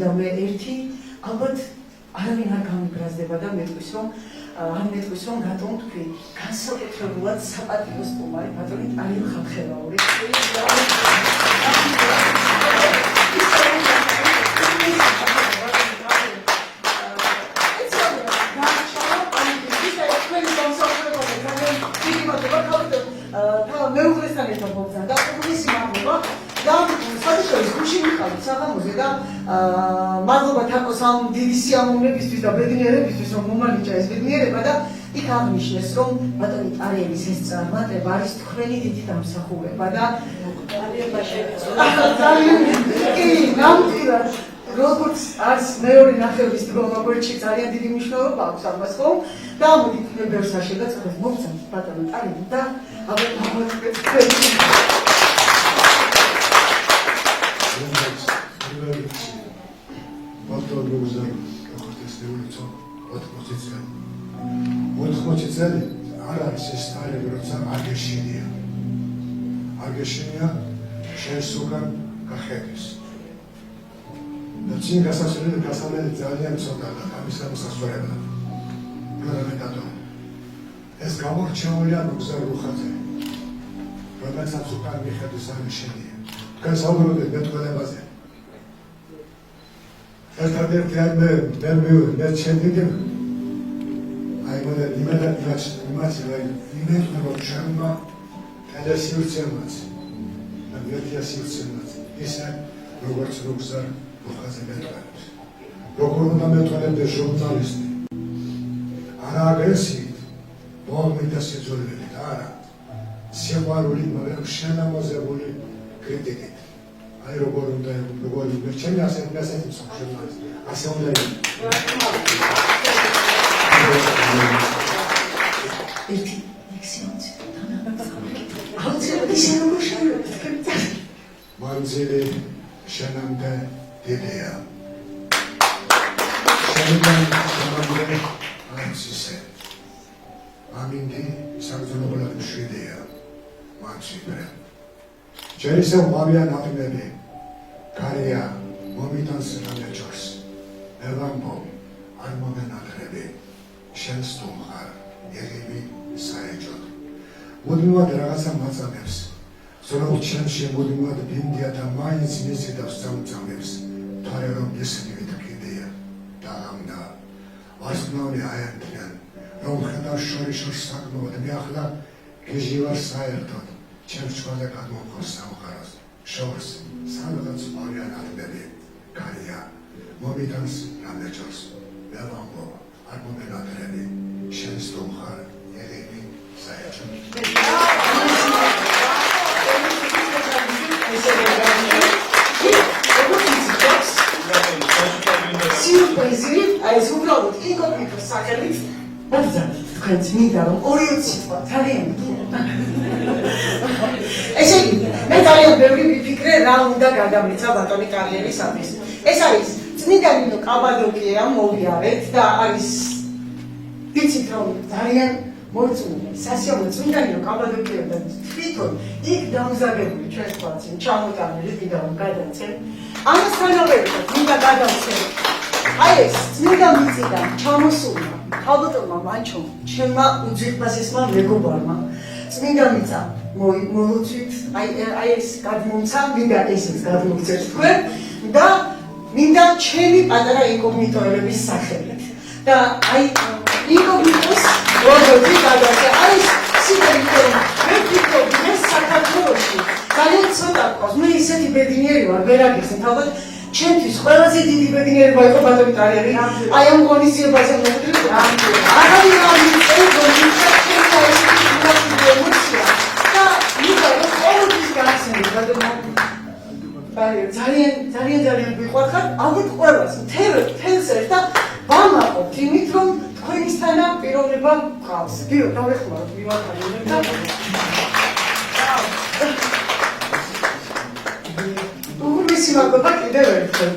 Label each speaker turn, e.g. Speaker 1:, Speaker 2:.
Speaker 1: წმინდა მე ერთი ალბათ არავინ არ გამიგრაზდება და მეტყვის რომ გატომ თქვი განსაკუთრებულად საპატიო სტუმარი ბატონი ტარიო ხალხელაური მეუღლესთან ერთად მოგზაურდა და უგუნისი მადლობა და საერთოდ გუში მიყავით საღამოზე და მადლობა თაკოს ამ დიდი სიამოვნებისთვის და ბედნიერებისთვის რომ მომალიჭა ეს ბედნიერება და იქ აღნიშნეს რომ ბატონი ტარიელის ეს წარმატება არის თქვენი დიდი დამსახურება და როგორც არც მეორე ნახევრის დრო როგორც ძალიან დიდი მნიშვნელობა აქვს ამას ხომ და მოდით მე ბევრს არ შეგაწყვეტ მოგწამთ ბატონი ტარიელი და ალბათ მოგწყვეტ
Speaker 2: წელი არ არის ეს ტარიელი როცა აგეშინია შენს უკან გახედეს და წინ გასასვლელი ძალიან ცოტაა ამის გამოსასვლელად გრამეტადო ეს გამორჩეულია მოგზაურხაზე რომელსაც უკან მიხედვის აგეშინია თქვენ საუბრობთ მეტყველებაზე ერთადერთი არ მე ჩემდიდი აი მოდი იმაში იმედი შარმა გადასიურცემაც და მეთიასიურცემაც ისე როგორც მოგზაურ ხაზე მეტყველებს როგორ უნდა მეტყველებდეს ჟურნალისტი არა აგრესიით ბოლმით და სიძულებით არა სიყვარულით მაგრამ შენამოზებული კრიტიკით აი როგორ უნდა ჩემი ასეთი ჟურნალისტი ასე უნდა
Speaker 1: ერთი ლექსიონი
Speaker 2: მანძილი შენამდე დიდია შენამდე არც ისე ამინდი საგზნობლად მშვიდია მანციბრე ჯერ ისევ მავია ნაყინები გარია მომიტანს რამეჯორს ევამბო არ მომენატრები შენ სტუმარ იღები საეჯოდ მუდმივად რაღაცა მაწამებს ზოგადად ჩემში მუდმივად ბინდია და მაინც მიზიდავს წამწამებს თორე რომ ისინი ვიტკიდია და ამდა ვასწავლე აერთიან რომ ხედავ შორიშორს საკმაოდ მე ახლა გიჟი ვარ საერთოდ ჩემს ჩვენზე გადმოხოს სამყაროს შორს სადღაც ორიან ათბები გარია მომიტანს რამეჯორს ევამბო არ მომენატრები შენ სტუმარ იღები საეჯოდ სიურპრიზი, ეს უბრალოდ ინკოგნიტოს სახელით მოგზაურთ თქვენ წმინდა რომ ორი სიტყვა ძალიან ესე იგი, მე ძალიან ბევრი ვიფიქრე რა უნდა გადამეცა ბატონი ტარიელისათვის. ეს არის წმინდა ნინო კაბადოკია მოვიარეთ და არის ვიცით რომ ძალიან მოწმული სასიამოვნო წმინდა ნინო კაბადოკია და თვითონ იქ დამზადებული ჩვენს პლაცში ჩამოტანილი ვიდეო გადაცემ ამასთანავე მინდა გადავცემ აი ეს წმინდა მიწიდან ჩამოსულმა ქალბატონმა მანჩომ ჩემმა უძვირფასესმა მეგობარმა წმინდა მიწა მოლოცვით აი ეს გადმომცა მინდა ესეც გადმოგცეთ თქვენ და მინდა ჩემი პატარა ინკოგნიტოების სახელით და აი ინკოგნიტოს რობოტი გადავწე აი სიტყვით მე ვფიქრობ ეს საქართველოში ძალიან ცოტა ყავს მე ისეთი ბედნიერი ვარ ვერ აგიხსენებ ალბათ ჩემთვის ყველაზე დიდი ბედნიერება იყო ბატონი ტარიელი აი ამ ღონისძიებაზე მოვიდრე აღარი ამიწევ გონიცა ჩემს ესეთი ემოცია და მინდა რომ ყოველთვის გახსენებ ბატონო ძალიან ვიყვარხარ ალბათ ყველას მთელს ერთ და ვამაყობთ იმით რომ თქვენისთანა პიროვნება გყავს ბიო დავეხმაროთ მივახარებთ და უგუნისი მადლობა კიდევ ერთხელ